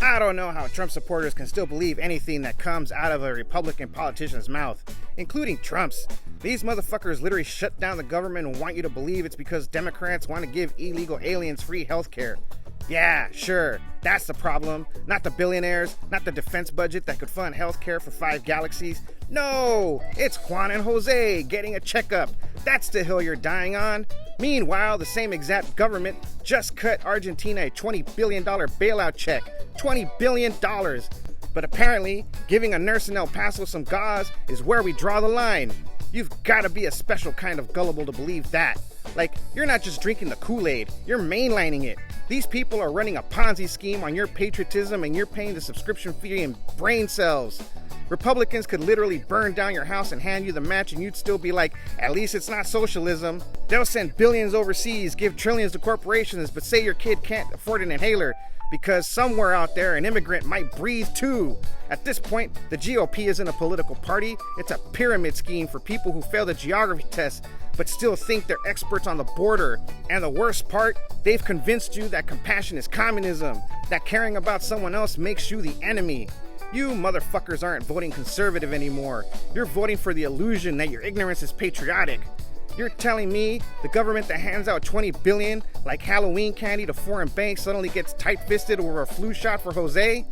I don't know how Trump supporters can still believe anything that comes out of a Republican politician's mouth, including Trump's. These motherfuckers literally shut down the government and want you to believe it's because Democrats want to give illegal aliens free healthcare. Yeah, sure, that's the problem. Not the billionaires, not the defense budget that could fund healthcare for 5 galaxies. No, it's Juan and Jose getting a checkup. That's the hill you're dying on. Meanwhile, the same exact government just cut Argentina a $20 billion bailout check. $20 billion. But apparently, giving a nurse in El Paso some gauze is where we draw the line. You've got to be a special kind of gullible to believe that. Like, you're not just drinking the Kool-Aid, you're mainlining it. These people are running a Ponzi scheme on your patriotism and you're paying the subscription fee in brain cells. Republicans could literally burn down your house and hand you the match and you'd still be like, at least it's not socialism. They'll send billions overseas, give trillions to corporations, but say your kid can't afford an inhaler because somewhere out there an immigrant might breathe too. At this point, the GOP isn't a political party, it's a pyramid scheme for people who fail the geography test but still think they're experts on the border. And the worst part, they've convinced you that compassion is communism, that caring about someone else makes you the enemy. You motherfuckers aren't voting conservative anymore. You're voting for the illusion that your ignorance is patriotic. You're telling me the government that hands out $20 billion like Halloween candy to foreign banks suddenly gets tight-fisted over a flu shot for Jose?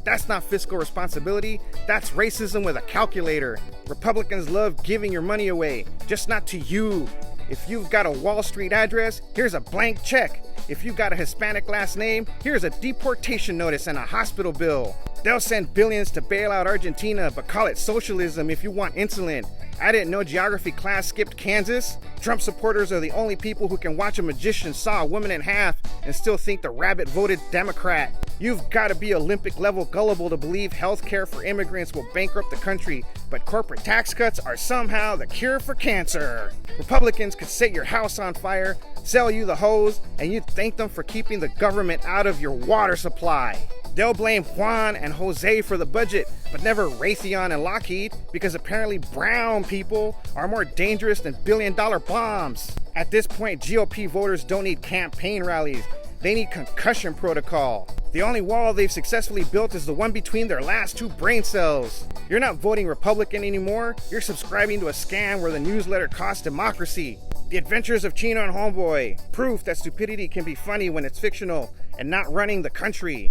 That's not fiscal responsibility, that's racism with a calculator. Republicans love giving your money away, just not to you. If you've got a Wall Street address, here's a blank check. If you've got a Hispanic last name, here's a deportation notice and a hospital bill. They'll send billions to bail out Argentina, but call it socialism if you want insulin. I didn't know geography class skipped Kansas. Trump supporters are the only people who can watch a magician saw a woman in half and still think the rabbit voted Democrat. You've got to be Olympic level gullible to believe healthcare for immigrants will bankrupt the country, but corporate tax cuts are somehow the cure for cancer. Republicans could set your house on fire, sell you the hose, and you'd thank them for keeping the government out of your water supply. They'll blame Juan and Jose for the budget, but never Raytheon and Lockheed, because apparently brown people are more dangerous than billion-dollar bombs. At this point, GOP voters don't need campaign rallies. They need concussion protocol. The only wall they've successfully built is the one between their last 2 brain cells. You're not voting Republican anymore. You're subscribing to a scam where the newsletter costs democracy. The Adventures of Chino and Homeboy. Proof that stupidity can be funny when it's fictional and not running the country.